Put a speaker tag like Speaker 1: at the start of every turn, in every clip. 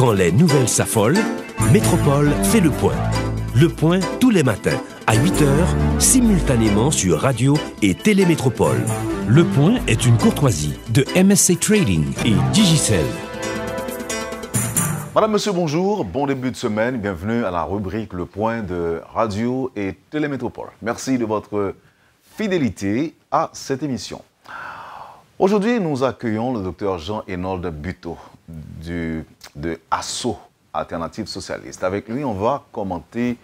Speaker 1: Quand les nouvelles s'affolent, Métropole fait le point. Le point tous les matins, à 8h, simultanément sur Radio et Télémétropole. Le point est une courtoisie de MSC Trading et Digicel.
Speaker 2: Madame, Monsieur, bonjour, bon début de semaine, bienvenue à la rubrique Le Point de Radio et Télémétropole. Merci de votre fidélité à cette émission. Aujourd'hui, nous accueillons le docteur Jean-Enold Buteau de ASSO, Alternative Socialiste. Avec lui, on va commenter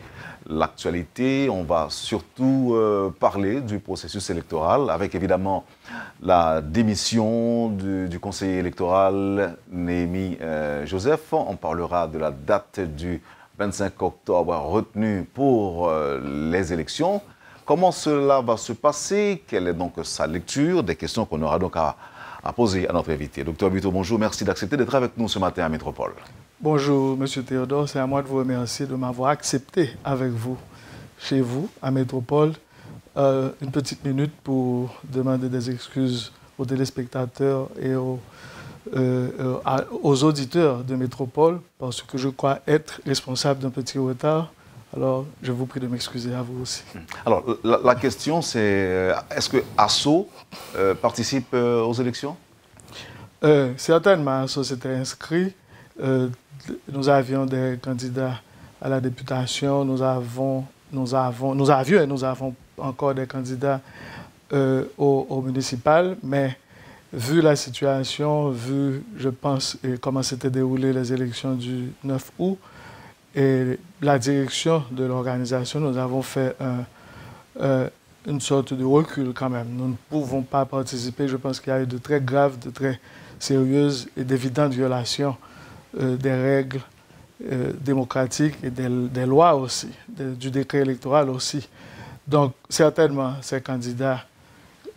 Speaker 2: l'actualité, on va surtout parler du processus électoral, avec évidemment la démission du conseiller électoral Néhémie Joseph. On parlera de la date du 25 octobre retenue pour les élections. Comment cela va se passer? Quelle est donc sa lecture? Des questions qu'on aura donc à poser à notre invité. Docteur Buteau, bonjour, merci d'accepter d'être avec nous ce matin à Métropole.
Speaker 3: Bonjour, Monsieur Théodore, c'est à moi de vous remercier de m'avoir accepté avec vous, chez vous, à Métropole, une petite minute pour demander des excuses aux téléspectateurs et aux auditeurs de Métropole, parce que je crois être responsable d'un petit retard. Alors, je vous prie de m'excuser à vous aussi.
Speaker 2: Alors, la question, c'est est-ce que ASSO participe aux élections?
Speaker 3: Certainement, ASSO s'était inscrit. Nous avions des candidats à la députation, nous avions et nous avons encore des candidats au municipal, mais vu la situation, vu, je pense, comment s'étaient déroulées les élections du 9 août, et la direction de l'organisation, nous avons fait une sorte de recul quand même. Nous ne pouvons pas participer. Je pense qu'il y a eu de très graves, de très sérieuses et d'évidentes violations des règles démocratiques et des lois aussi, du décret électoral aussi. Donc, certainement, ces candidats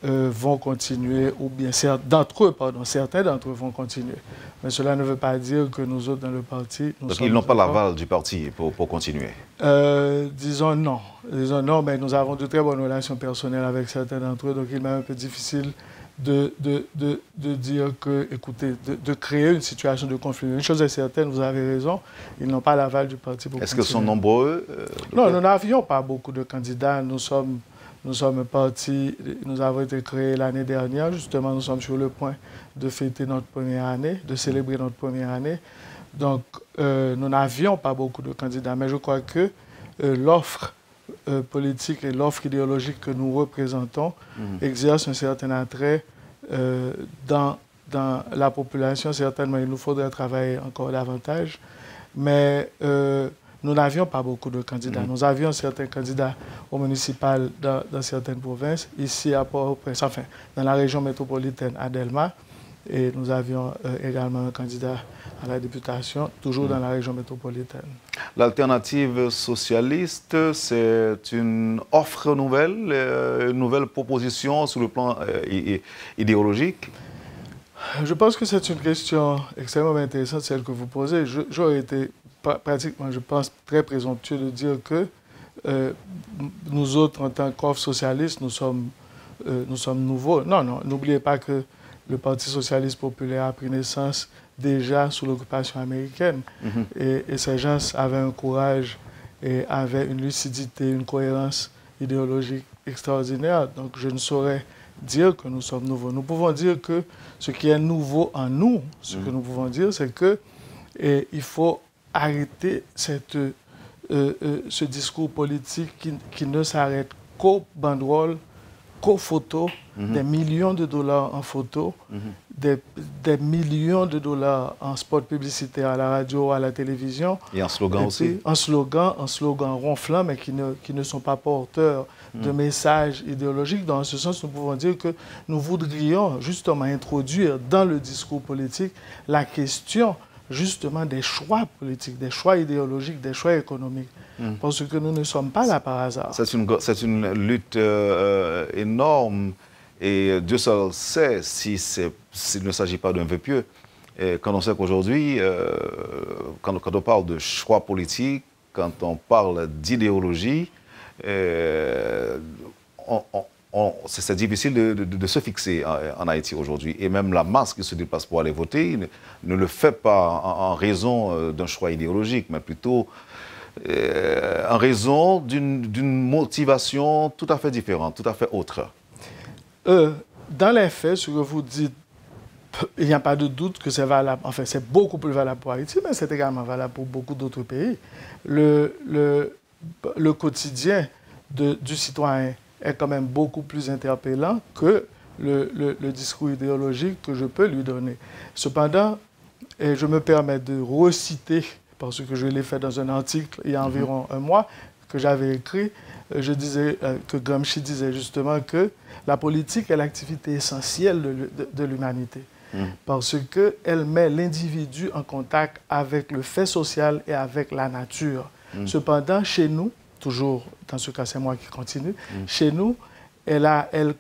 Speaker 3: vont continuer, ou bien certains d'entre eux vont continuer. Mais cela ne veut pas dire que nous autres, dans le parti...
Speaker 2: Donc, ils n'ont pas l'aval du parti pour continuer?
Speaker 3: Disons non. Disons non, mais nous avons de très bonnes relations personnelles avec certains d'entre eux, donc il m'est un peu difficile de dire que, écoutez, de créer une situation de conflit. Une chose est certaine, vous avez raison, ils n'ont pas l'aval du parti pour continuer.
Speaker 2: Est-ce qu'ils sont nombreux?
Speaker 3: Non, nous n'avions pas beaucoup de candidats. Nous sommes partis, nous avons été créés l'année dernière. Justement, nous sommes sur le point de fêter notre première année, de célébrer notre première année. Donc, nous n'avions pas beaucoup de candidats. Mais je crois que l'offre politique et l'offre idéologique que nous représentons exerce un certain attrait dans la population. Certainement, il nous faudrait travailler encore davantage. Mais nous n'avions pas beaucoup de candidats. Nous avions certains candidats au municipal dans certaines provinces, ici à Port-au-Prince, enfin, dans la région métropolitaine à Delma. Et nous avions également un candidat à la députation, toujours dans la région métropolitaine.
Speaker 2: L'alternative socialiste, c'est une offre nouvelle, une nouvelle proposition sur le plan idéologique?
Speaker 3: Je pense que c'est une question extrêmement intéressante, celle que vous posez. J'aurais été pratiquement, je pense, très présomptueux de dire que nous autres, en tant qu'offre socialiste, nous sommes nouveaux. Non, non, n'oubliez pas que le Parti socialiste populaire a pris naissance déjà sous l'occupation américaine. Et ces gens avaient un courage et avaient une lucidité, une cohérence idéologique extraordinaire. Donc, je ne saurais dire que nous sommes nouveaux. Nous pouvons dire que ce qui est nouveau en nous, ce que nous pouvons dire, c'est qu'il faut arrêter ce discours politique qui ne s'arrête qu'aux banderoles, qu'aux photos, des millions de dollars en photos, des millions de dollars en spot publicitaire à la radio, à la télévision.
Speaker 2: Et en slogan aussi.
Speaker 3: En slogan ronflant, mais qui ne sont pas porteurs de messages idéologiques. Dans ce sens, nous pouvons dire que nous voudrions justement introduire dans le discours politique la question justement des choix politiques, des choix idéologiques, des choix économiques. Parce que nous ne sommes pas là par hasard.
Speaker 2: C'est une lutte énorme et Dieu seul sait s'il ne s'agit pas d'un vœu pieux. Et quand on sait qu'aujourd'hui, quand on parle de choix politique, quand on parle d'idéologie, c'est difficile de se fixer en Haïti aujourd'hui. Et même la masse qui se déplace pour aller voter ne le fait pas en raison d'un choix idéologique, mais plutôt en raison d'une motivation tout à fait différente, tout à fait autre.
Speaker 3: Dans les faits, ce que vous dites, il n'y a pas de doute que c'est valable. Enfin, c'est beaucoup plus valable pour Haïti, mais c'est également valable pour beaucoup d'autres pays. Le quotidien du citoyen est quand même beaucoup plus interpellant que le discours idéologique que je peux lui donner. Cependant, et je me permets de reciter, parce que je l'ai fait dans un article il y a environ un mois, que j'avais écrit, je disais que Gramsci disait justement que la politique est l'activité essentielle de l'humanité. Parce qu'elle met l'individu en contact avec le fait social et avec la nature. Cependant, chez nous, toujours, dans ce cas c'est moi qui continue, chez nous, elle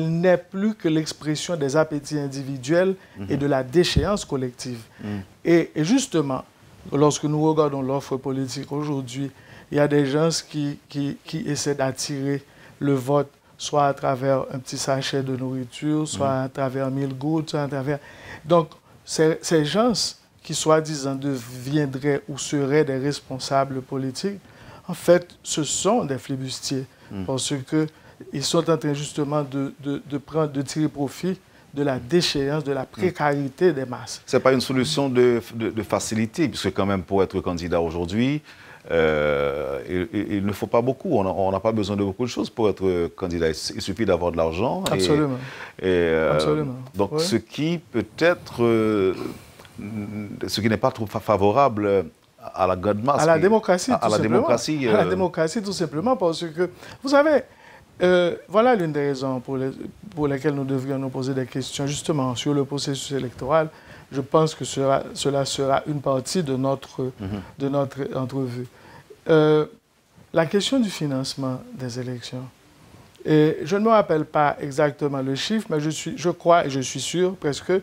Speaker 3: n'est plus que l'expression des appétits individuels et de la déchéance collective. Et justement, lorsque nous regardons l'offre politique aujourd'hui, il y a des gens qui essaient d'attirer le vote soit à travers un petit sachet de nourriture, soit à travers 1000 gouttes, soit à travers... Donc, ces gens qui, soi-disant, deviendraient ou seraient des responsables politiques, en fait, ce sont des flibustiers, parce qu'ils sont en train justement de tirer profit de la déchéance, de la précarité des masses.
Speaker 2: Ce n'est pas une solution de facilité, puisque quand même, pour être candidat aujourd'hui, il ne faut pas beaucoup, on n'a pas besoin de beaucoup de choses pour être candidat. Il suffit d'avoir de l'argent.
Speaker 3: Absolument.
Speaker 2: Absolument. Donc, ouais. Ce qui peut-être, ce qui n'est pas trop favorable à la grande masse.
Speaker 3: À la démocratie,
Speaker 2: tout simplement.
Speaker 3: À la démocratie, tout simplement, parce que, vous savez, voilà l'une des raisons pour lesquelles nous devrions nous poser des questions, justement, sur le processus électoral. Je pense que cela sera une partie de notre entrevue. La question du financement des élections. Et je ne me rappelle pas exactement le chiffre, mais je crois et je suis sûr presque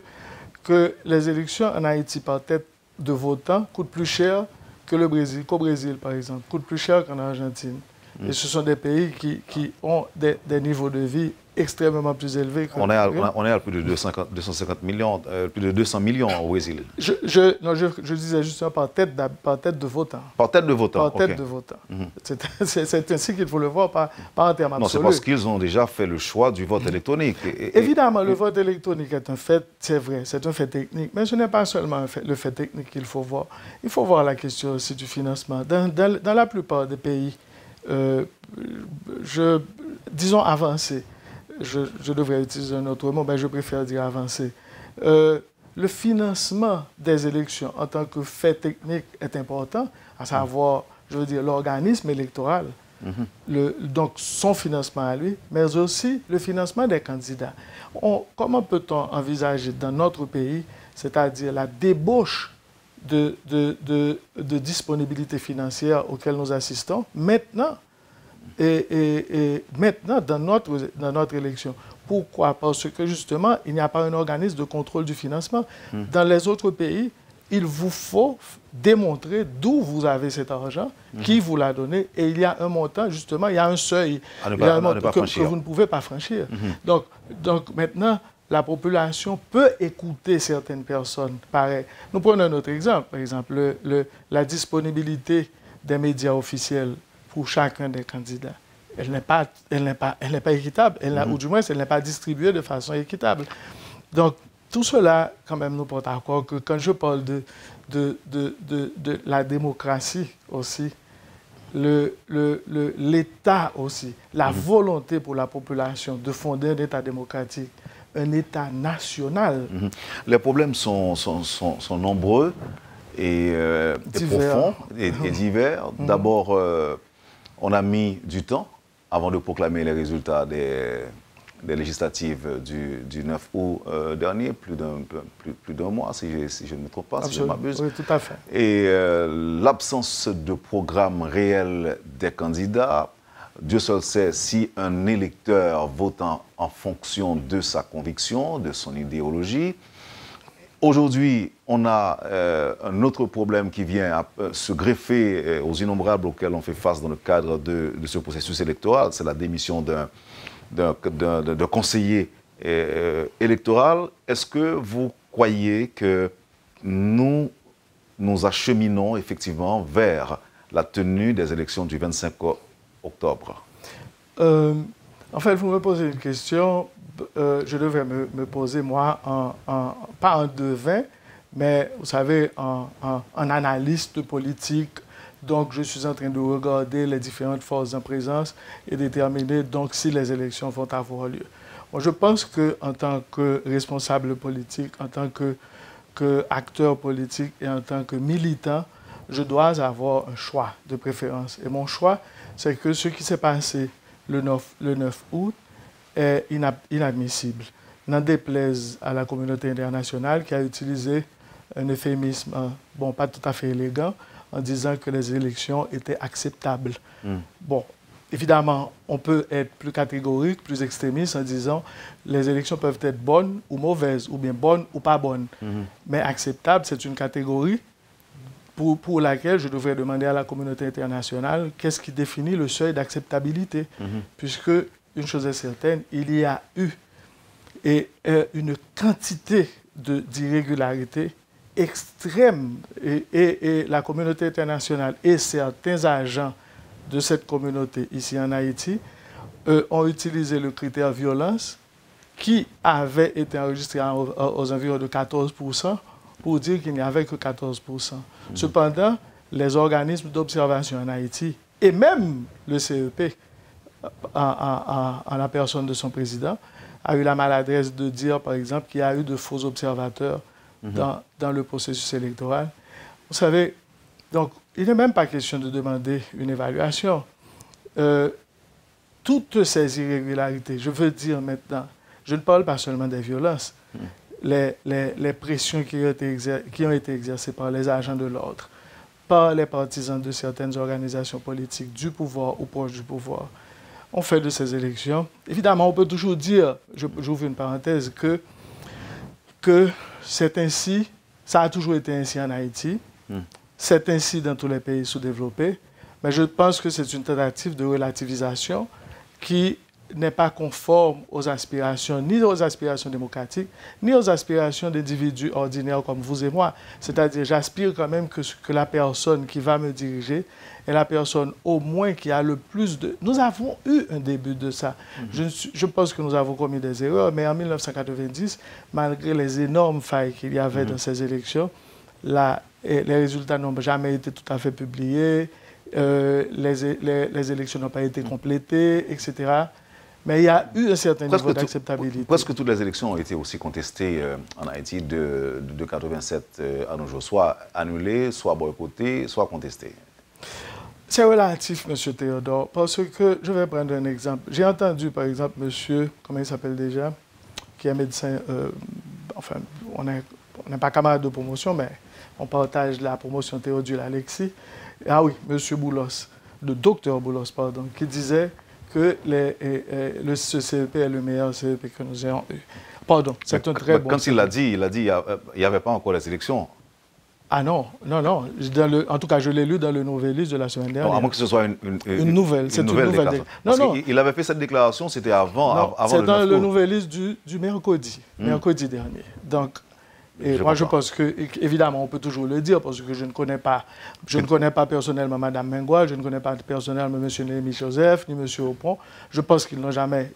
Speaker 3: que les élections en Haïti par tête de votants coûtent plus cher que qu'au Brésil, par exemple, coûtent plus cher qu'en Argentine. Et ce sont des pays qui ont des niveaux de vie extrêmement plus élevés.
Speaker 2: On est à plus de 250 millions, plus de 200 millions au Brésil.
Speaker 3: Je disais justement par tête de votant.
Speaker 2: Par tête de votant.
Speaker 3: Par tête de votant. C'est ainsi qu'il faut le voir, pas en termes absolus.
Speaker 2: Non, c'est parce qu'ils ont déjà fait le choix du vote électronique.
Speaker 3: Évidemment, le vote électronique est un fait, c'est vrai, c'est un fait technique. Mais ce n'est pas seulement le fait technique qu'il faut voir. Il faut voir la question aussi du financement. Dans la plupart des pays, disons avancés, je devrais utiliser un autre mot, mais je préfère dire avancé. Le financement des élections en tant que fait technique est important, à savoir, je veux dire, l'organisme électoral, donc son financement à lui, mais aussi le financement des candidats. Comment peut-on envisager dans notre pays, c'est-à-dire la débauche de disponibilité financière auquel nous assistons maintenant, et maintenant dans notre élection. Pourquoi? Parce que justement, il n'y a pas un organisme de contrôle du financement. Dans les autres pays, il vous faut démontrer d'où vous avez cet argent, qui vous l'a donné, et il y a un montant, justement, il y a un seuil que vous ne pouvez pas franchir. Donc maintenant, la population peut écouter certaines personnes. Pareil. Nous prenons un autre exemple, par exemple, la disponibilité des médias officiels pour chacun des candidats. Elle n'est pas équitable, ou du moins, elle n'est pas distribuée de façon équitable. Donc, tout cela, quand même, nous porte à croire que quand je parle de la démocratie aussi, l'État aussi, la volonté pour la population de fonder un État démocratique, un État national.
Speaker 2: Les problèmes sont nombreux et profonds et divers. D'abord, on a mis du temps avant de proclamer les résultats des législatives du 9 août dernier, plus d'un mois, si je ne me trompe pas, si je m'abuse.
Speaker 3: Oui, tout à fait.
Speaker 2: Et l'absence de programme réel des candidats, Dieu seul sait si un électeur votant en fonction de sa conviction, de son idéologie, Aujourd'hui, on a un autre problème qui vient se greffer aux innombrables auxquels on fait face dans le cadre de ce processus électoral. C'est la démission d'un conseiller électoral. Est-ce que vous croyez que nous acheminons effectivement vers la tenue des élections du 25 octobre?
Speaker 3: En fait, vous me posez une question, je devrais me poser, moi, pas en devin, mais vous savez, en analyste politique. Donc, je suis en train de regarder les différentes forces en présence et déterminer donc si les élections vont avoir lieu. Bon, je pense qu'en tant que responsable politique, en tant qu'acteur politique et en tant que militant, je dois avoir un choix de préférence. Et mon choix, c'est que ce qui s'est passé le 9 août est inadmissible. N'en déplaise à la communauté internationale qui a utilisé un euphémisme, bon, pas tout à fait élégant, en disant que les élections étaient acceptables. Bon, évidemment, on peut être plus catégorique, plus extrémiste en disant les élections peuvent être bonnes ou mauvaises, ou bien bonnes ou pas bonnes. Mais acceptable, c'est une catégorie pour laquelle je devrais demander à la communauté internationale qu'est-ce qui définit le seuil d'acceptabilité. Puisque, une chose est certaine, il y a eu une quantité d'irrégularités extrême et la communauté internationale et certains agents de cette communauté ici en Haïti ont utilisé le critère violence qui avait été enregistré aux environs de 14% pour dire qu'il n'y avait que 14%. Cependant, les organismes d'observation en Haïti et même le CEP, en la personne de son président, a eu la maladresse de dire, par exemple, qu'il y a eu de faux observateurs dans le processus électoral. Vous savez, donc, il n'est même pas question de demander une évaluation. Toutes ces irrégularités, je veux dire maintenant, je ne parle pas seulement des violences, les pressions qui ont été exercées par les agents de l'ordre, par les partisans de certaines organisations politiques du pouvoir ou proches du pouvoir, ont fait de ces élections. Évidemment, on peut toujours dire, j'ouvre une parenthèse, que c'est ainsi, ça a toujours été ainsi en Haïti, c'est ainsi dans tous les pays sous-développés, mais je pense que c'est une tentative de relativisation qui n'est pas conforme aux aspirations, ni aux aspirations démocratiques, ni aux aspirations d'individus ordinaires comme vous et moi. C'est-à-dire, j'aspire quand même que la personne qui va me diriger est la personne au moins qui a le plus de... Nous avons eu un début de ça. Je pense que nous avons commis des erreurs, mais en 1990, malgré les énormes failles qu'il y avait dans ces élections, les résultats n'ont jamais été tout à fait publiés, les élections n'ont pas été complétées, etc. Mais il y a eu un certain niveau d'acceptabilité.
Speaker 2: Presque toutes les élections ont été aussi contestées en Haïti de 87 à nos jours, soit annulées, soit boycottées, soit contestées.
Speaker 3: C'est relatif, M. Théodore, parce que je vais prendre un exemple. J'ai entendu, par exemple, monsieur, comment il s'appelle déjà, qui est médecin, enfin, on n'est pas camarade de promotion, mais on partage la promotion Théodule Alexis. Ah oui, M. Boulos, le docteur Boulos, pardon, qui disait que le CEP est le meilleur CEP que nous ayons eu. Pardon, c'est un très bon...
Speaker 2: Quand il l'a dit, il n'y avait pas encore les élections.
Speaker 3: Ah non, non, non. En tout cas, je l'ai lu dans le Nouvelliste de la semaine dernière.
Speaker 2: Non, à moins que ce soit une
Speaker 3: nouvelle. C'est une nouvelle déclaration.
Speaker 2: Non, non. Il avait fait cette déclaration, c'était avant
Speaker 3: c'est
Speaker 2: le 9
Speaker 3: dans
Speaker 2: août.
Speaker 3: le Nouvelliste du mercredi, mercredi dernier. Donc, je pense que, évidemment, on peut toujours le dire, parce que je ne connais pas personnellement Mme Mengois, je ne connais pas personnellement M. Némi Joseph, ni M. Aupon. Je pense qu'ils n'ont jamais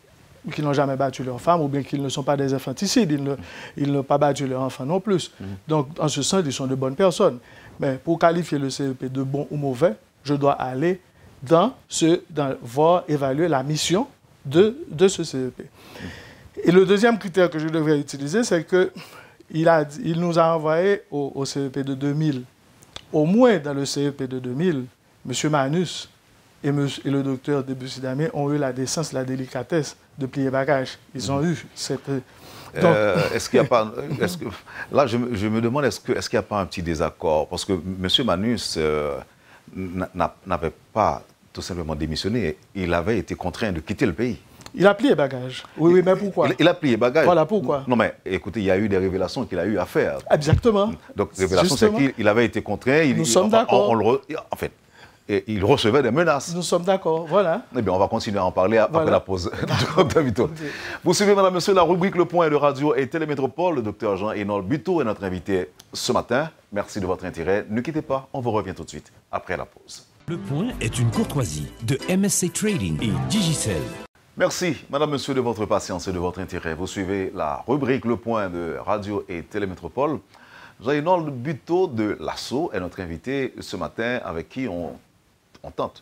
Speaker 3: battu leurs femmes, ou bien qu'ils ne sont pas des infanticides, ils n'ont pas battu leurs enfants non plus. Donc, en ce sens, ils sont de bonnes personnes. Mais pour qualifier le CEP de bon ou mauvais, je dois aller voir évaluer la mission de ce CEP. Et le deuxième critère que je devrais utiliser, c'est que il nous a envoyé au CEP de 2000. Au moins dans le CEP de 2000, M. Manus et le docteur Debussy-Damien ont eu la décence, la délicatesse de plier bagage. Ils ont eu cette...
Speaker 2: Est-ce qu'il n'y a pas... Là, je me demande, est-ce qu'il n'y a pas un petit désaccord? Parce que M. Manus n'avait pas tout simplement démissionné. Il avait été contraint de quitter le pays.
Speaker 3: Il a plié bagages. Oui, mais pourquoi?
Speaker 2: Il a plié bagages.
Speaker 3: Voilà pourquoi.
Speaker 2: Non, mais écoutez, il y a eu des révélations qu'il a eu à faire.
Speaker 3: Exactement.
Speaker 2: Donc, révélation, c'est qu'il avait été contraint.
Speaker 3: Nous sommes d'accord.
Speaker 2: En fait, il recevait des menaces.
Speaker 3: Nous sommes d'accord, voilà.
Speaker 2: Eh bien, on va continuer à en parler après la pause. Vous suivez, madame, monsieur, la rubrique Le Point de Radio et Télémétropole. Le docteur Jean-Hénold Buteau est notre invité ce matin. Merci de votre intérêt. Ne quittez pas, on vous revient tout de suite après la pause.
Speaker 1: Le Point est une courtoisie de MSC Trading et Digicel.
Speaker 2: Merci, madame, monsieur, de votre patience et de votre intérêt. Vous suivez la rubrique Le Point de Radio et Télémétropole. Jean-Hénold Buteau de l'ASSO est notre invité ce matin, avec qui on tente,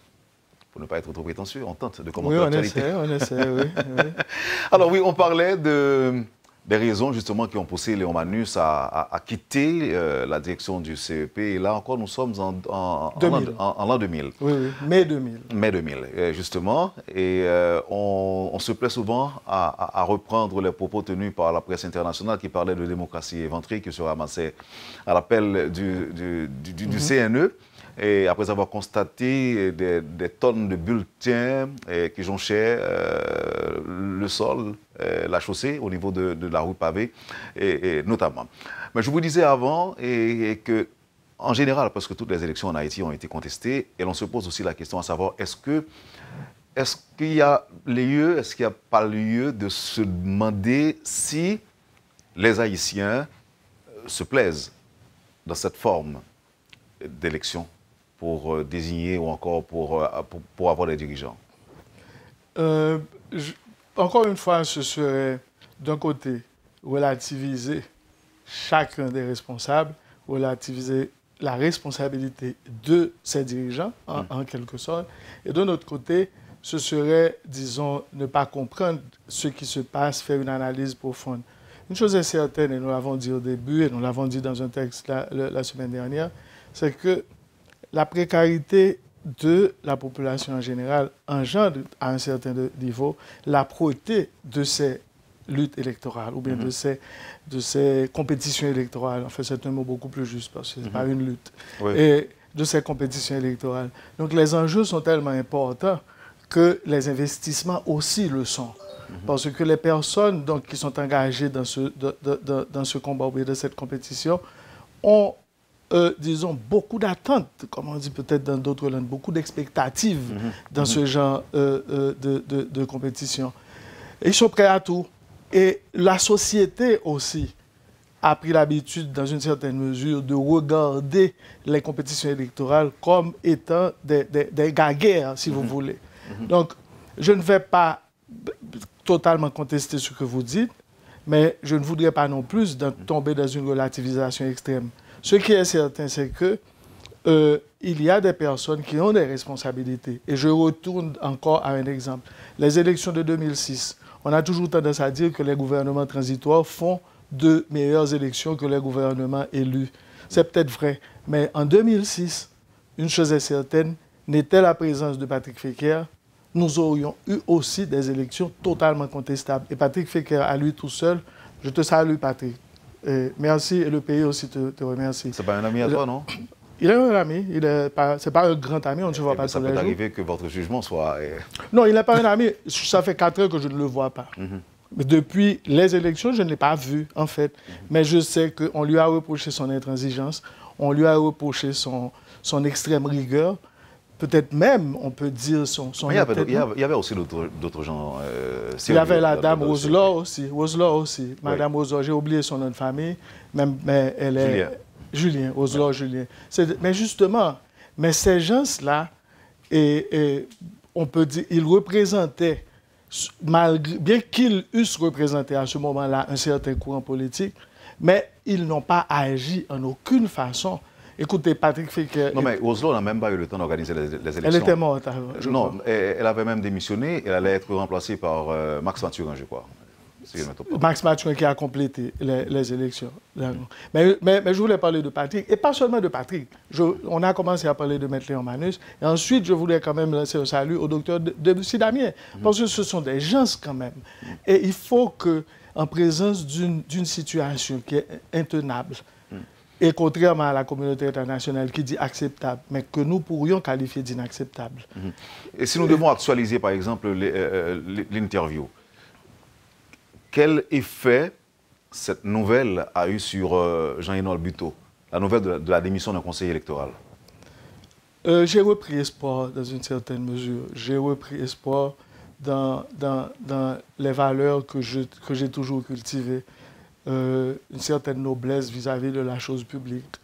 Speaker 2: pour ne pas être trop prétentieux, on tente de commenter l'actualité.
Speaker 3: Oui, on essaie, oui.
Speaker 2: Alors oui, on parlait des raisons justement qui ont poussé Léon Manus à quitter la direction du CEP. Et là encore, nous sommes en l'an 2000.
Speaker 3: Oui, mai 2000.
Speaker 2: Mai 2000, justement. Et on se plaît souvent à reprendre les propos tenus par la presse internationale qui parlait de démocratie éventrée, qui se ramassait à l'appel du CNE. Et après avoir constaté des tonnes de bulletins qui jonchaient le sol, la chaussée au niveau de la rue pavée, et notamment. Mais je vous disais avant que, en général, parce que toutes les élections en Haïti ont été contestées, et l'on se pose aussi la question à savoir, est-ce qu'il y a lieu, est-ce qu'il n'y a pas lieu de se demander si les Haïtiens se plaisent dans cette forme d'élection pour désigner ou encore pour avoir des dirigeants?
Speaker 3: Encore une fois, ce serait d'un côté relativiser chacun des responsables, relativiser la responsabilité de ces dirigeants, en quelque sorte, et de notre côté, ce serait, disons, ne pas comprendre ce qui se passe, faire une analyse profonde. Une chose est certaine, et nous l'avons dit au début, et nous l'avons dit dans un texte la semaine dernière, c'est que la précarité de la population en général engendre à un certain niveau l'âpreté de ces luttes électorales ou bien de ces compétitions électorales. En fait, c'est un mot beaucoup plus juste parce que ce n'est pas une lutte. Oui. Et de ces compétitions électorales. Donc, les enjeux sont tellement importants que les investissements aussi le sont. Parce que les personnes donc, qui sont engagées dans ce combat ou bien de cette compétition ont disons, beaucoup d'attentes, comme on dit peut-être dans d'autres langues, beaucoup d'expectatives dans ce genre de compétition. Et ils sont prêts à tout. Et la société aussi a pris l'habitude, dans une certaine mesure, de regarder les compétitions électorales comme étant des guerres, si vous voulez. Donc, je ne vais pas totalement contester ce que vous dites, mais je ne voudrais pas non plus tomber dans une relativisation extrême. Ce qui est certain, c'est que il y a des personnes qui ont des responsabilités. Et je retourne encore à un exemple. Les élections de 2006, on a toujours tendance à dire que les gouvernements transitoires font de meilleures élections que les gouvernements élus. C'est peut-être vrai, mais en 2006, une chose est certaine, n'était la présence de Patrick Féker, nous aurions eu aussi des élections totalement contestables. Et Patrick Féker, à lui tout seul, je te salue, Patrick. Merci, et le pays aussi te remercie.
Speaker 2: C'est pas un ami à toi, non?
Speaker 3: Il est un ami, c'est pas un grand ami, on ne se voit pas tous les jours.
Speaker 2: Ça peut arriver que votre jugement soit...
Speaker 3: Non, il n'est pas un ami, ça fait 4 heures que je ne le vois pas. Mais depuis les élections, je ne l'ai pas vu, en fait. Mais je sais qu'on lui a reproché son intransigeance, on lui a reproché son extrême rigueur, peut-être même, on peut dire, son
Speaker 2: il y avait aussi d'autres gens...
Speaker 3: il y avait la dame Roselor aussi. Madame Roselor, j'ai oublié son nom de famille, mais elle est... Julien, Roselor Julien. Mais justement, ces gens-là, on peut dire, ils représentaient, bien qu'ils eussent représenté à ce moment-là un certain courant politique, mais ils n'ont pas agi en aucune façon. Écoutez, Patrick Féker...
Speaker 2: Non, mais Roselor n'a même pas eu le temps d'organiser les élections.
Speaker 3: Elle était morte.
Speaker 2: Non, elle avait même démissionné. Elle allait être remplacée par Max Mathurin, je crois.
Speaker 3: Max Mathurin qui a complété les élections. Mais je voulais parler de Patrick, et pas seulement de Patrick. On a commencé à parler de Maître Léon Manus, et ensuite je voulais quand même lancer un salut au docteur Debussy Damien, parce que ce sont des gens quand même. Et il faut qu'en présence d'une situation qui est intenable, Et contrairement à la communauté internationale qui dit acceptable, mais que nous pourrions qualifier d'inacceptable.
Speaker 2: Et si nous devons actualiser, par exemple, l'interview, quel effet cette nouvelle a eu sur Jean-Ynold Buteau, la nouvelle de la démission d'un conseiller électoral?
Speaker 3: J'ai repris espoir dans une certaine mesure. J'ai repris espoir dans les valeurs que j'ai toujours cultivées. Une certaine noblesse vis-à-vis de la chose publique.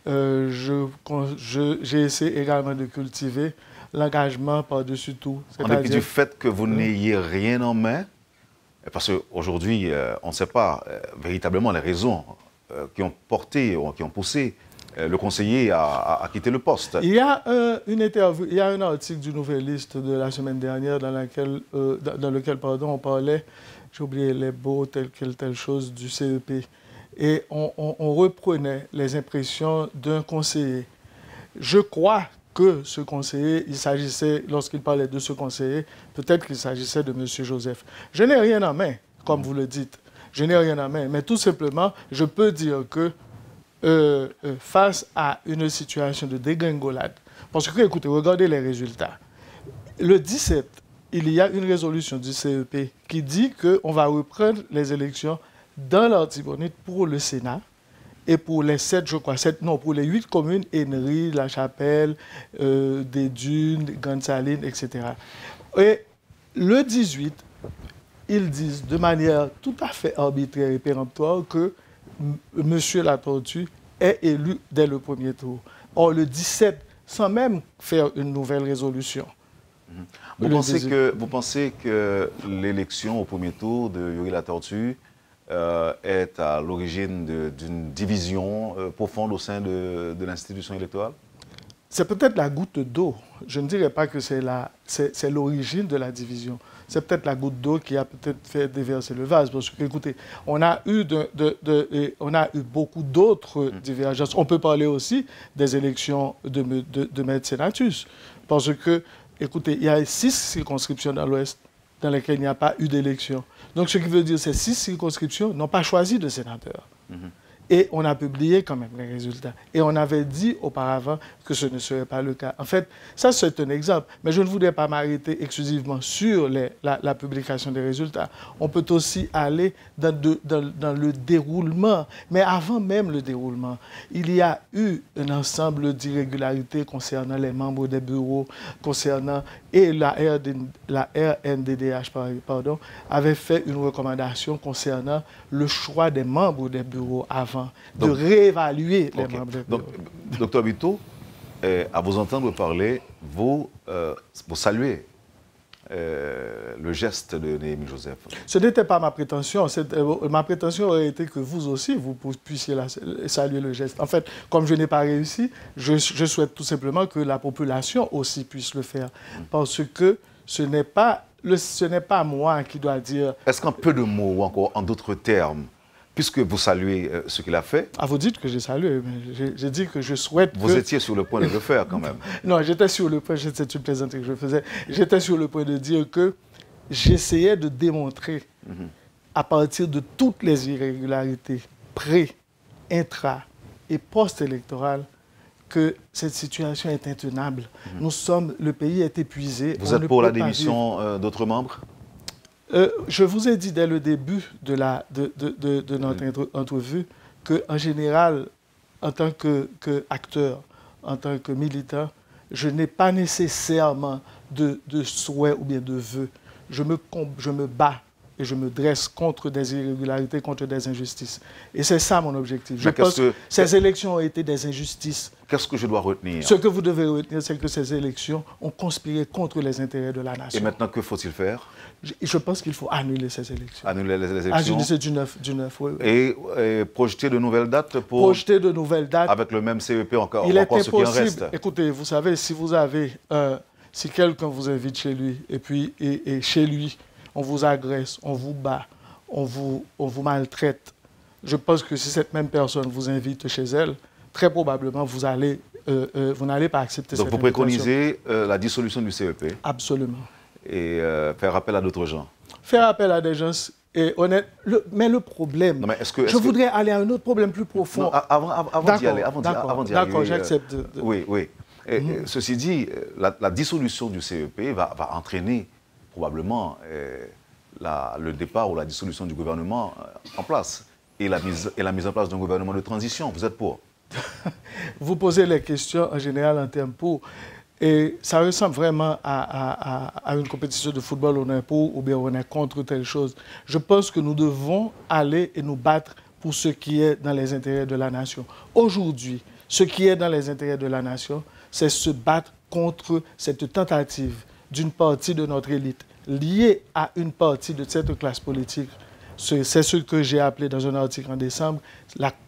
Speaker 3: J'ai essayé également de cultiver l'engagement par-dessus tout.
Speaker 2: En dépit du fait que vous n'ayez rien en main, parce qu'aujourd'hui, on ne sait pas véritablement les raisons qui ont porté, ou qui ont poussé le conseiller à quitter le poste.
Speaker 3: Il y a une interview, il y a un article du Nouvelliste de la semaine dernière dans lequel on parlait, j'ai oublié les mots, telle chose du CEP. Et on reprenait les impressions d'un conseiller. Je crois que ce conseiller, il s'agissait, lorsqu'il parlait de ce conseiller, peut-être qu'il s'agissait de M. Joseph. Je n'ai rien en main, comme vous le dites. Je n'ai rien en main. Mais tout simplement, je peux dire que face à une situation de dégringolade, parce que, écoutez, regardez les résultats. Le 17, il y a une résolution du CEP qui dit qu'on va reprendre les élections dans l'Artibonite pour le Sénat et pour les 7, je crois, pour les 8 communes, Henry, La Chapelle, des Dunes, Grande-Saline, etc. Et le 18, ils disent de manière tout à fait arbitraire et péremptoire que M. Latortue est élu dès le premier tour. Or, le 17, sans même faire une nouvelle résolution.
Speaker 2: Vous pensez que l'élection au premier tour de Yuri Latortue est à l'origine d'une division profonde au sein de l'institution électorale?
Speaker 3: C'est peut-être la goutte d'eau. Je ne dirais pas que c'est l'origine de la division. C'est peut-être la goutte d'eau qui a peut-être fait déverser le vase. Parce que, écoutez, on a eu beaucoup d'autres divergences. On peut parler aussi des élections de Maître Senatus. Parce que, écoutez, il y a 6 circonscriptions dans l'Ouest dans lesquelles il n'y a pas eu d'élection. Donc, ce qui veut dire que ces 6 circonscriptions n'ont pas choisi de sénateurs. Et on a publié quand même les résultats. Et on avait dit auparavant que ce ne serait pas le cas. En fait, ça c'est un exemple. Mais je ne voudrais pas m'arrêter exclusivement sur la publication des résultats. On peut aussi aller dans le déroulement. Mais avant même le déroulement, il y a eu un ensemble d'irrégularités concernant les membres des bureaux, concernant... Et la RNDDH, pardon, avait fait une recommandation concernant le choix des membres des bureaux avant, de réévaluer les membres des bureaux.
Speaker 2: Donc, Dr Buteau, à vous entendre parler, vous saluez le geste de Néhémie Joseph.
Speaker 3: Ce n'était pas ma prétention. Ma prétention aurait été que vous aussi, vous puissiez saluer le geste. En fait, comme je n'ai pas réussi, je souhaite tout simplement que la population aussi puisse le faire. Parce que ce n'est pas moi qui dois dire...
Speaker 2: Est-ce qu'en peu de mots, ou encore en d'autres termes, puisque vous saluez ce qu'il a fait...
Speaker 3: Ah, vous dites que j'ai salué, mais j'ai dit que je souhaite
Speaker 2: Vous étiez sur le point de le faire, quand même.
Speaker 3: Non, j'étais sur le point, c'est une plaisanterie que je faisais, j'étais sur le point de dire que j'essayais de démontrer, à partir de toutes les irrégularités pré-, intra- et post-électorales, que cette situation est intenable. Le pays est épuisé.
Speaker 2: Vous êtes pour la démission d'autres membres?
Speaker 3: Je vous ai dit dès le début de notre entrevue qu'en général, en tant qu'acteur, en tant que militant, je n'ai pas nécessairement de souhait ou bien de vœux. Je me bats et je me dresse contre des irrégularités, contre des injustices. Et c'est ça mon objectif. Je pense que ces élections ont été des injustices.
Speaker 2: Qu'est-ce que je dois retenir?
Speaker 3: Ce que vous devez retenir, c'est que ces élections ont conspiré contre les intérêts de la nation.
Speaker 2: Et maintenant, que faut-il faire?
Speaker 3: Je pense qu'il faut annuler ces élections.
Speaker 2: Annuler les élections.
Speaker 3: Annuler du 9, oui.
Speaker 2: Et projeter de nouvelles dates pour...
Speaker 3: Projeter de nouvelles dates.
Speaker 2: Avec le même CEP encore,
Speaker 3: Il est
Speaker 2: ce qui en reste.
Speaker 3: Écoutez, vous savez, si quelqu'un vous invite chez lui, et chez lui, on vous agresse, on vous bat, on vous maltraite, je pense que si cette même personne vous invite chez elle, très probablement, vous n'allez pas accepter cette invitation.
Speaker 2: Donc vous préconisez la dissolution du CEP?
Speaker 3: Absolument.
Speaker 2: Et faire appel à d'autres gens?
Speaker 3: Faire appel à des gens Et mais le problème,
Speaker 2: non, mais
Speaker 3: je voudrais aller à un autre problème plus profond.
Speaker 2: Non, avant d'y aller,
Speaker 3: d'accord, j'accepte.
Speaker 2: Oui, oui. Ceci dit, la dissolution du CEP va entraîner probablement le départ ou la dissolution du gouvernement en place et la mise en place d'un gouvernement de transition. Vous êtes pour?
Speaker 3: Vous posez les questions en général en termes pour. Et ça ressemble vraiment à une compétition de football, on est pour ou bien on est contre telle chose. Je pense que nous devons aller et nous battre pour ce qui est dans les intérêts de la nation. Aujourd'hui, ce qui est dans les intérêts de la nation, c'est se battre contre cette tentative d'une partie de notre élite liée à une partie de cette classe politique. C'est ce que j'ai appelé dans un article en décembre,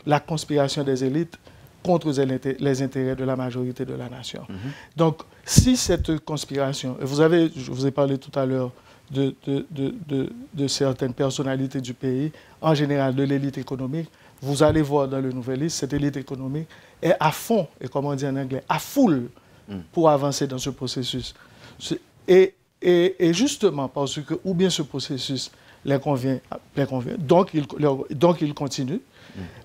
Speaker 3: la conspiration des élites contre les intérêts de la majorité de la nation. Donc, si cette conspiration, je vous ai parlé tout à l'heure de certaines personnalités du pays, en général de l'élite économique, vous allez voir dans le Nouvel Liste, cette élite économique est à fond, et comme on dit en anglais, à full pour avancer dans ce processus. Et justement parce que, ou bien ce processus les convient donc ils continuent,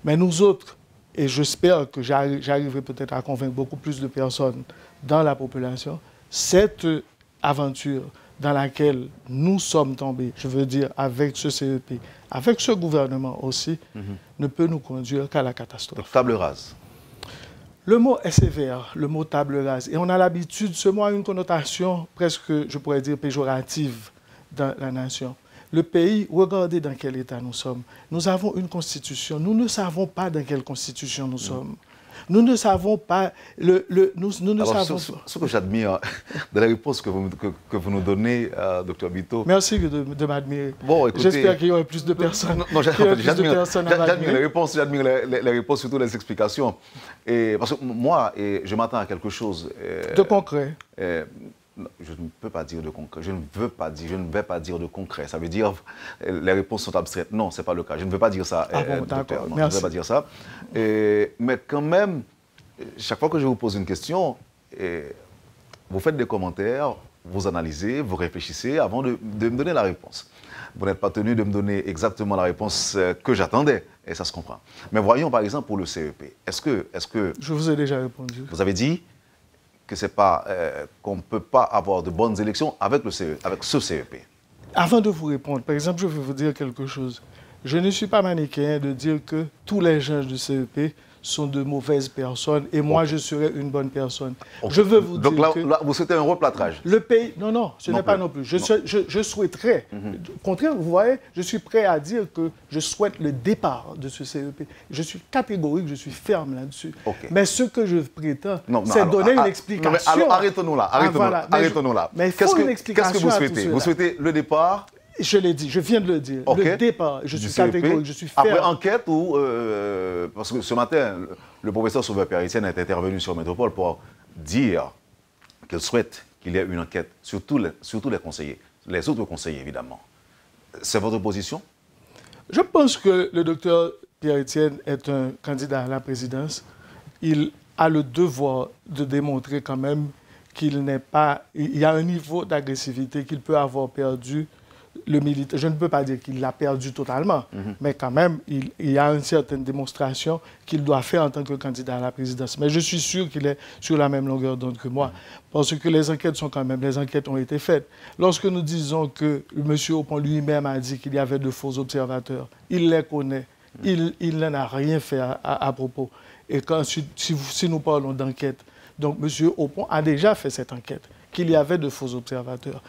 Speaker 3: mais nous autres, et j'espère que j'arriverai peut-être à convaincre beaucoup plus de personnes dans la population, cette aventure dans laquelle nous sommes tombés, je veux dire avec ce CEP, avec ce gouvernement aussi, ne peut nous conduire qu'à la catastrophe.
Speaker 2: Donc, table rase.
Speaker 3: Le mot est sévère, le mot table rase. Et on a l'habitude, ce mot a une connotation presque, je pourrais dire, péjorative dans la nation. Le pays, regardez dans quel état nous sommes. Nous avons une constitution. Nous ne savons pas dans quelle constitution nous sommes. Nous ne savons pas... nous ne savons pas.
Speaker 2: Ce que j'admire de la réponse que vous nous donnez, Dr Bito...
Speaker 3: Merci de m'admirer.
Speaker 2: Bon, écoutez...
Speaker 3: J'espère qu'il y aura plus de personnes.
Speaker 2: Non, j'admire les réponses, surtout les explications. Parce que moi, je m'attends à quelque chose...
Speaker 3: de concret.
Speaker 2: Je ne peux pas dire de concret. Je ne vais pas dire de concret. Ça veut dire les réponses sont abstraites. Non, ce n'est pas le cas. Je ne veux pas dire ça.
Speaker 3: D'accord.
Speaker 2: Non, je ne veux pas dire ça. Mais quand même, chaque fois que je vous pose une question, vous faites des commentaires, vous analysez, vous réfléchissez avant de me donner la réponse. Vous n'êtes pas tenu de me donner exactement la réponse que j'attendais, et ça se comprend. Mais voyons par exemple pour le CEP. Est-ce que... Je
Speaker 3: vous ai déjà répondu.
Speaker 2: Vous avez dit que c'est pas qu'on ne peut pas avoir de bonnes élections avec ce CEP.
Speaker 3: Avant de vous répondre, par exemple, je vais vous dire quelque chose. Je ne suis pas manichéen de dire que tous les gens du CEP sont de mauvaises personnes et moi, je serais une bonne personne. Je veux vous dire
Speaker 2: donc là, vous souhaitez un replâtrage?
Speaker 3: Le pays... Non, ce n'est pas non plus. Je souhaiterais... Au contraire, vous voyez, je suis prêt à dire que je souhaite le départ de ce CEP. Je suis catégorique, je suis ferme là-dessus. Mais ce que je prétends, c'est donner une explication.
Speaker 2: Alors, arrêtons-nous là. Arrêtons-nous là.
Speaker 3: Mais il faut une explication.
Speaker 2: Qu'est-ce que vous souhaitez? Vous souhaitez le départ?
Speaker 3: Je l'ai dit, je viens de le dire. Le départ, je suis catégorique, je suis ferme.
Speaker 2: Après enquête, parce que ce matin, le professeur Sauveur-Pierre-Etienne est intervenu sur Métropole pour dire qu'il souhaite qu'il y ait une enquête sur tous les conseillers, les autres conseillers évidemment. C'est votre position?
Speaker 3: Je pense que le docteur Pierre-Etienne est un candidat à la présidence. Il a le devoir de démontrer quand même qu'il n'est pas... Il y a un niveau d'agressivité qu'il peut avoir perdu. Le militaire, je ne peux pas dire qu'il l'a perdu totalement, mais quand même, il y a une certaine démonstration qu'il doit faire en tant que candidat à la présidence. Mais je suis sûr qu'il est sur la même longueur d'onde que moi, parce que les enquêtes ont été faites. Lorsque nous disons que M. Aupont lui-même a dit qu'il y avait de faux observateurs, il les connaît, il n'en a rien fait à propos. Et si nous parlons d'enquête, donc M. Aupont a déjà fait cette enquête, qu'il y avait de faux observateurs.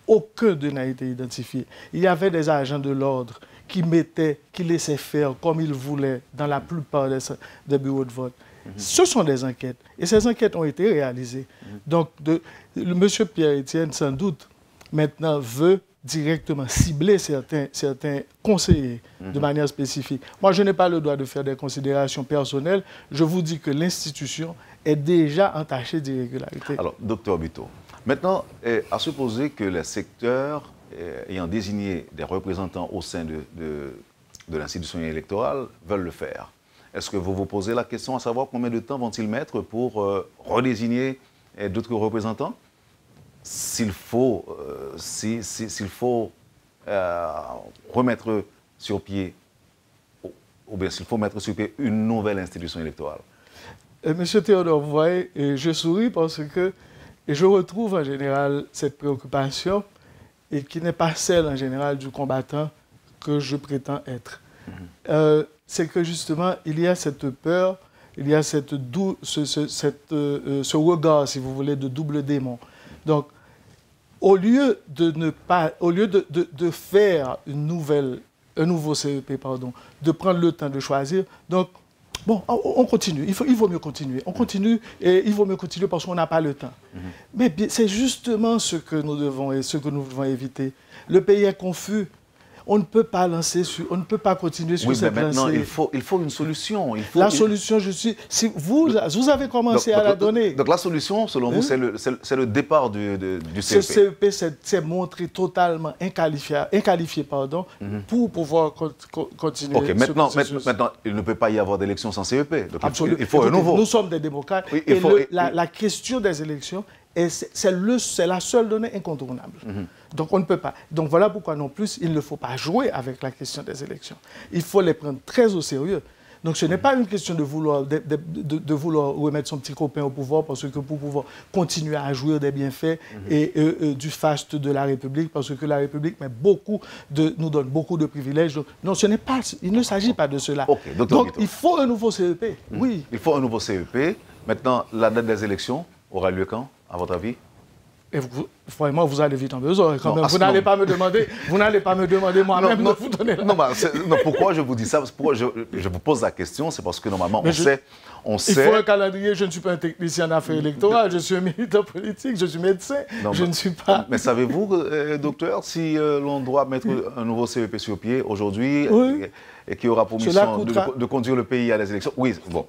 Speaker 3: Aucun d'eux n'a été identifié. Il y avait des agents de l'ordre qui laissaient faire comme ils voulaient dans la plupart des bureaux de vote. Ce sont des enquêtes. Et ces enquêtes ont été réalisées. Donc, M. Pierre-Etienne, sans doute, maintenant veut directement cibler certains conseillers de manière spécifique. Moi, je n'ai pas le droit de faire des considérations personnelles. Je vous dis que l'institution est déjà entachée d'irrégularités.
Speaker 2: Alors, Dr Bito, maintenant, à supposer que les secteurs ayant désigné des représentants au sein de l'institution électorale veulent le faire, est-ce que vous vous posez la question à savoir combien de temps vont-ils mettre pour redésigner d'autres représentants? S'il faut remettre sur pied, ou bien s'il faut mettre sur pied une nouvelle institution électorale?
Speaker 3: Monsieur Théodore, vous voyez, je souris parce que je retrouve en général cette préoccupation et qui n'est pas celle en général du combattant que je prétends être. C'est que justement, il y a cette peur, il y a ce regard, si vous voulez, de double démon. Donc, au lieu de faire un nouveau CEP, pardon, de prendre le temps de choisir, donc, bon, on continue, il vaut mieux continuer. On continue et il vaut mieux continuer parce qu'on n'a pas le temps. Mais c'est justement ce que nous devons éviter. Le pays est confus. On ne peut pas continuer sur cette lancée.
Speaker 2: Oui, mais maintenant, il faut une solution.
Speaker 3: La solution, si vous avez commencé à la donner.
Speaker 2: Donc la solution, selon vous, c'est le départ du CEP.
Speaker 3: Ce CEP s'est montré totalement inqualifié pour pouvoir continuer.
Speaker 2: Ok, maintenant, il ne peut pas y avoir d'élection sans CEP. Donc
Speaker 3: absolument.
Speaker 2: Il faut un nouveau.
Speaker 3: Nous sommes des démocrates. Oui, la question des élections, c'est la seule donnée incontournable. Donc on ne peut pas. Donc voilà pourquoi non plus, il ne faut pas jouer avec la question des élections. Il faut les prendre très au sérieux. Donc ce n'est pas une question de vouloir remettre son petit copain au pouvoir parce que pour pouvoir continuer à jouir des bienfaits et du faste de la République, parce que la République nous donne beaucoup de privilèges. Donc, non, il ne s'agit pas de cela.
Speaker 2: Okay,
Speaker 3: donc il faut un nouveau CEP, oui.
Speaker 2: Il faut un nouveau CEP. Maintenant, la date des élections aura lieu quand, à votre avis?
Speaker 3: Et vraiment, vous allez vite en besoin. Quand même. Vous n'allez pas me demander moi-même de vous donner la...
Speaker 2: Non, pourquoi je vous dis ça? Pourquoi je vous pose la question? C'est parce que normalement, on sait...
Speaker 3: Il faut un calendrier. Je ne suis pas un technicien d'affaires électorales. Je suis un militant politique. Je suis médecin. Je ne suis pas...
Speaker 2: Mais savez-vous, docteur, si l'on doit mettre un nouveau CEP sur pied aujourd'hui et qui aura pour mission de conduire le pays à des élections? Oui, bon.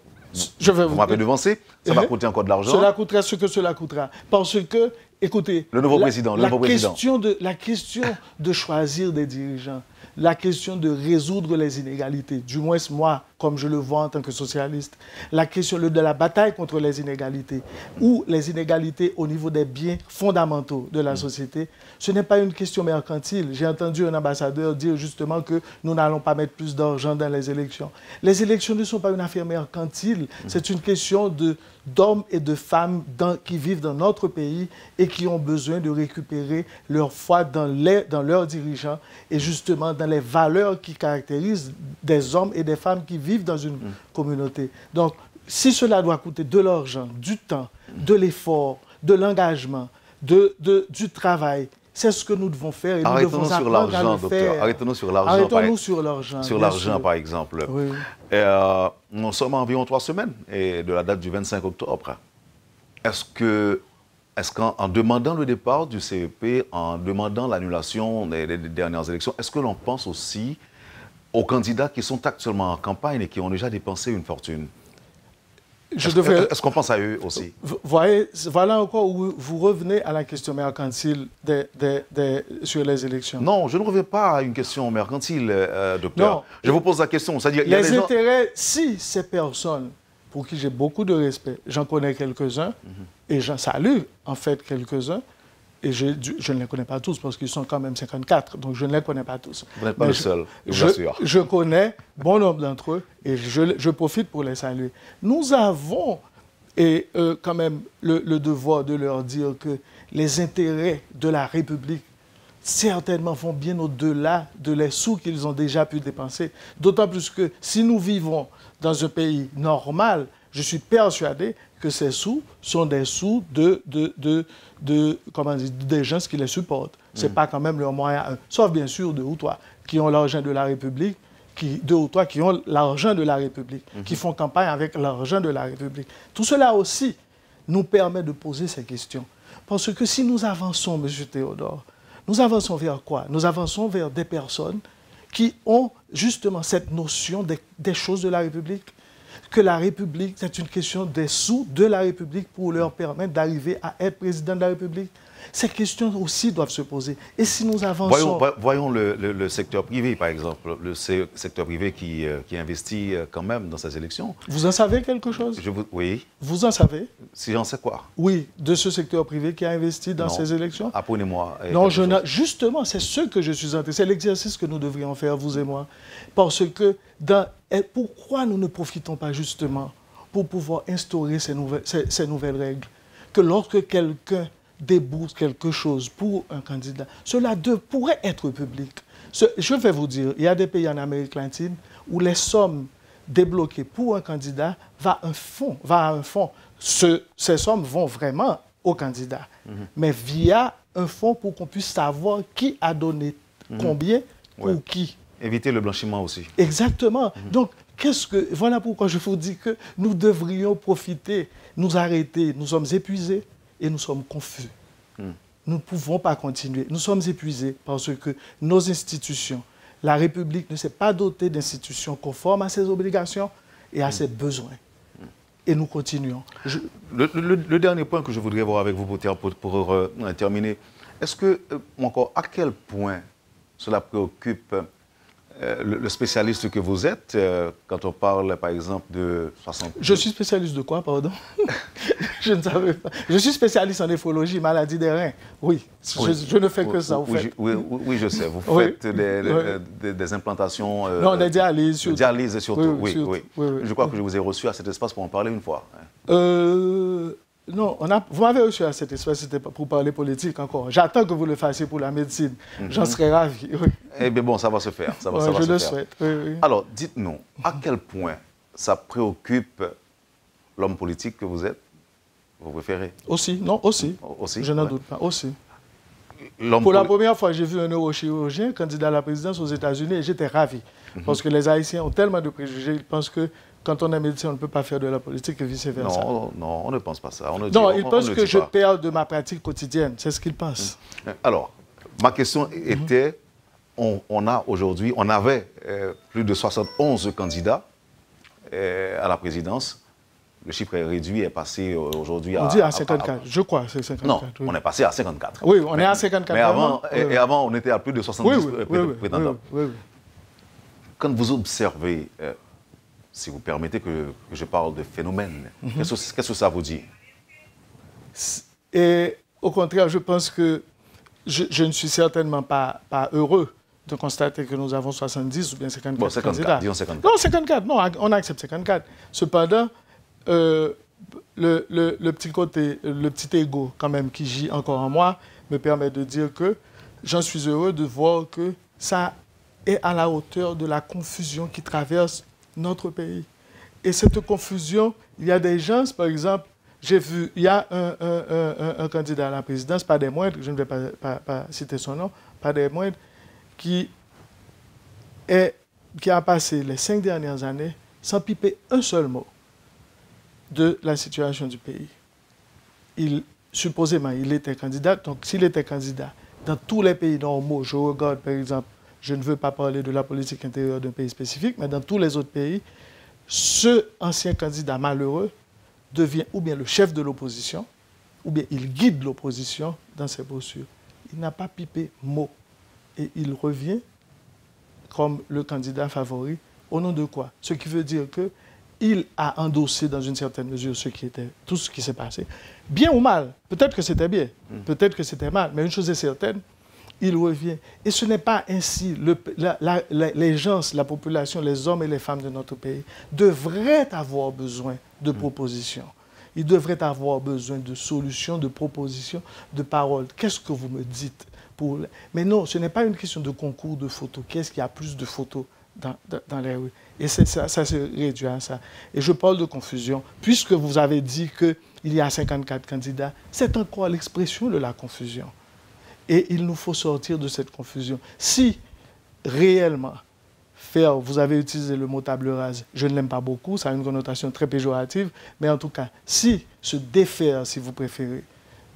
Speaker 2: Vous m'avez devancé, ça va coûter encore de l'argent.
Speaker 3: Cela coûtera ce que cela coûtera. Parce que, écoutez,
Speaker 2: la
Speaker 3: question de choisir des dirigeants, la question de résoudre les inégalités, du moins moi, comme je le vois en tant que socialiste, la question de la bataille contre les inégalités, ou les inégalités au niveau des biens fondamentaux de la société, ce n'est pas une question mercantile. J'ai entendu un ambassadeur dire justement que nous n'allons pas mettre plus d'argent dans les élections. Les élections ne sont pas une affaire mercantile, c'est une question d'hommes et de femmes qui vivent dans notre pays et qui ont besoin de récupérer leur foi dans leurs dirigeants et justement dans les valeurs qui caractérisent des hommes et des femmes qui vivent dans une communauté. Donc, si cela doit coûter de l'argent, du temps, de l'effort, de l'engagement, du travail, c'est ce que nous devons faire et nous devons apprendre à le faire.
Speaker 2: Arrêtons-nous sur l'argent.
Speaker 3: Arrêtons-nous sur l'argent.
Speaker 2: Sur l'argent, par exemple. Oui. Nous sommes à environ 3 semaines de la date du 25 octobre. Est-ce qu'en demandant le départ du CEP, en demandant l'annulation des dernières élections, est-ce que l'on pense aussi aux candidats qui sont actuellement en campagne et qui ont déjà dépensé une fortune? Est-ce qu'on pense à eux aussi?
Speaker 3: Voilà encore où vous revenez à la question mercantile sur les élections.
Speaker 2: Non, je ne reviens pas à une question mercantile, docteur. Non, je vous pose la question.
Speaker 3: Les intérêts, si ces personnes, pour qui j'ai beaucoup de respect, j'en connais quelques-uns, et j'en salue en fait quelques-uns, et je ne les connais pas tous parce qu'ils sont quand même 54, donc je ne les connais pas tous.
Speaker 2: Vous n'êtes pas le seul, je vous assure.
Speaker 3: Je connais bon nombre d'entre eux et je profite pour les saluer. Nous avons quand même le devoir de leur dire que les intérêts de la République certainement vont bien au-delà de les sous qu'ils ont déjà pu dépenser. D'autant plus que si nous vivons dans un pays normal, je suis persuadé que ces sous sont des sous des gens qui les supportent. Ce n'est pas quand même leur moyen, sauf bien sûr 2 ou 3 qui ont l'argent de la République, 2 ou 3 qui ont l'argent de la République, qui font campagne avec l'argent de la République. Tout cela aussi nous permet de poser ces questions. Parce que si nous avançons, M. Théodore, nous avançons vers quoi? Nous avançons vers des personnes qui ont justement cette notion des choses de la République, que la République, c'est une question des sous de la République pour leur permettre d'arriver à être président de la République. Ces questions aussi doivent se poser. Et si nous avançons...
Speaker 2: Voyons le secteur privé, par exemple, le secteur privé qui investit quand même dans ces élections.
Speaker 3: Vous en savez quelque chose?
Speaker 2: Oui.
Speaker 3: Vous en savez?
Speaker 2: Si j'en sais quoi?
Speaker 3: Oui, de ce secteur privé qui a investi dans ces élections?
Speaker 2: Apprenez-moi.
Speaker 3: Non, justement, c'est ce que je suis en train. C'est l'exercice que nous devrions faire, vous et moi. Parce que, pourquoi nous ne profitons pas justement pour pouvoir instaurer ces nouvelles règles? Que lorsque quelqu'un débourse quelque chose pour un candidat, cela pourrait être public. Je vais vous dire, il y a des pays en Amérique latine où les sommes débloquées pour un candidat vont à un fonds. Ces sommes vont vraiment au candidat, mais via un fonds pour qu'on puisse savoir qui a donné combien pour qui.
Speaker 2: Éviter le blanchiment aussi.
Speaker 3: Exactement. Donc, voilà pourquoi je vous dis que nous devrions profiter, nous arrêter. Nous sommes épuisés et nous sommes confus. Nous ne pouvons pas continuer. Nous sommes épuisés parce que nos institutions, la République ne s'est pas dotée d'institutions conformes à ses obligations et à ses besoins. Et nous continuons.
Speaker 2: Le dernier point que je voudrais voir avec vous pour terminer, est-ce que, encore, à quel point cela préoccupe le spécialiste que vous êtes, quand on parle, par exemple, de 60...
Speaker 3: Je suis spécialiste de quoi, pardon? Je ne savais pas. Je suis spécialiste en néphrologie, maladie des reins. Oui, je ne fais que ça, vous faites.
Speaker 2: Oui, je sais. Vous faites des implantations...
Speaker 3: non, des dialyses surtout.
Speaker 2: Dialyses surtout, oui. Je crois que je vous ai reçu à cet espace pour en parler une fois.
Speaker 3: Non, vous m'avez reçu à cet espace, c'était pour parler politique encore. J'attends que vous le fassiez pour la médecine. J'en serais ravi. Oui.
Speaker 2: Eh bien bon, ça va se faire.
Speaker 3: Je le souhaite. Oui.
Speaker 2: Alors, dites-nous, à quel point ça préoccupe l'homme politique que vous êtes, vous préférez?
Speaker 3: Aussi, non, aussi. Je n'en doute pas, aussi. Pour la première fois, j'ai vu un neurochirurgien candidat à la présidence aux États-Unis et j'étais ravi. Parce que les Haïtiens ont tellement de préjugés, ils pensent que quand on est médecin, on ne peut pas faire de la politique et vice-versa.
Speaker 2: Non, on ne pense pas ça.
Speaker 3: Ils pensent que je perds de ma pratique quotidienne. C'est ce qu'ils pensent.
Speaker 2: Alors, ma question était, on avait plus de 71 candidats à la présidence. Le chiffre est réduit, est passé aujourd'hui à...
Speaker 3: On dit à 54, je crois, c'est 54.
Speaker 2: Non, on est passé à 54.
Speaker 3: Oui, on est à 54.
Speaker 2: Mais avant, on était à plus de 70 prétendants.
Speaker 3: Oui.
Speaker 2: Quand vous observez... si vous permettez que je parle de phénomène, qu'est-ce que ça vous dit?
Speaker 3: Et au contraire, je pense que je ne suis certainement pas heureux de constater que nous avons 70 ou bien 54 candidats.
Speaker 2: Disons 54.
Speaker 3: Non, 54, non, on accepte 54. Cependant, le petit côté, le petit ego quand même qui gît encore en moi me permet de dire que j'en suis heureux de voir que ça est à la hauteur de la confusion qui traverse notre pays. Et cette confusion, il y a des gens, par exemple, j'ai vu, il y a un candidat à la présidence, pas des moindres, je ne vais pas citer son nom, pas des moindres, qui a passé les 5 dernières années sans piper un seul mot de la situation du pays. Supposément, il était candidat, donc s'il était candidat, dans tous les pays normaux, je regarde par exemple, je ne veux pas parler de la politique intérieure d'un pays spécifique, mais dans tous les autres pays, ce ancien candidat malheureux devient ou bien le chef de l'opposition, ou bien il guide l'opposition dans ses postures. Il n'a pas pipé mot. Et il revient comme le candidat favori. Au nom de quoi? Ce qui veut dire qu'il a endossé dans une certaine mesure tout ce qui s'est passé. Bien ou mal. Peut-être que c'était bien, peut-être que c'était mal, mais une chose est certaine, il revient. Et ce n'est pas ainsi. Les gens, la population, les hommes et les femmes de notre pays devraient avoir besoin de propositions. Ils devraient avoir besoin de solutions, de propositions, de paroles. Qu'est-ce que vous me dites? Mais non, ce n'est pas une question de concours de photos. Qu'est-ce qu'il y a plus de photos dans les rues? Et ça se réduit à ça. Et je parle de confusion. Puisque vous avez dit qu'il y a 54 candidats, c'est encore l'expression de la confusion. Et il nous faut sortir de cette confusion. Si réellement, vous avez utilisé le mot table rase, je ne l'aime pas beaucoup, ça a une connotation très péjorative, mais en tout cas, si se défaire, si vous préférez,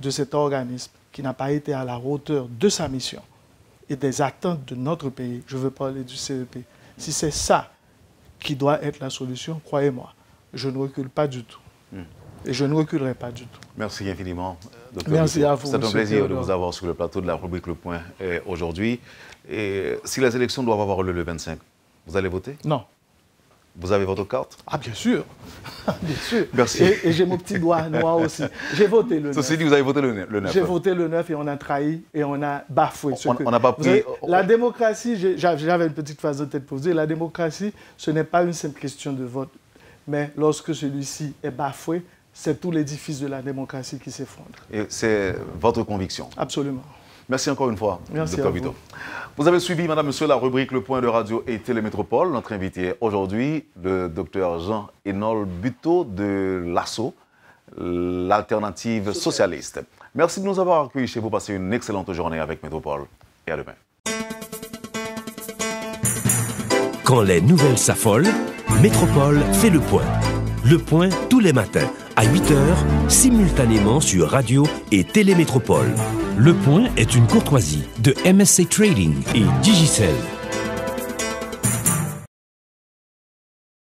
Speaker 3: de cet organisme qui n'a pas été à la hauteur de sa mission et des attentes de notre pays, je veux parler du CEP, si c'est ça qui doit être la solution, croyez-moi, je ne recule pas du tout. Et je ne reculerai pas du tout.
Speaker 2: Merci infiniment, Dr.
Speaker 3: Merci à vous.
Speaker 2: C'est un plaisir de vous avoir sur le plateau de la rubrique Le Point aujourd'hui. Et si les élections doivent avoir lieu le 25, vous allez voter?
Speaker 3: Non.
Speaker 2: Vous avez votre carte?
Speaker 3: Ah, bien sûr. Bien sûr.
Speaker 2: Merci.
Speaker 3: Et j'ai mon petit doigt noir aussi. J'ai voté le 9.
Speaker 2: Ceci dit, vous avez voté le 9.
Speaker 3: J'ai voté le 9 et on a trahi et on a bafoué.
Speaker 2: On n'a pas pris...
Speaker 3: La démocratie, j'avais une petite phase de tête pour vous dire, la démocratie, ce n'est pas une simple question de vote. Mais lorsque celui-ci est bafoué, c'est tout l'édifice de la démocratie qui s'effondre.
Speaker 2: Et c'est votre conviction?
Speaker 3: Absolument.
Speaker 2: Merci encore une fois,
Speaker 3: Dr.
Speaker 2: Vito. Vous avez suivi, Madame, Monsieur, la rubrique Le Point de Radio et Télémétropole. Notre invité aujourd'hui, le Dr Jean-Hénold Buteau de l'ASSO, l'alternative socialiste. Merci de nous avoir accueillis chez vous. Passez une excellente journée avec Métropole. Et à demain.
Speaker 1: Quand les nouvelles s'affolent, Métropole fait le point. Le point tous les matins à 8h, simultanément sur Radio et Télémétropole. Le point est une courtoisie de MSC Trading et Digicel.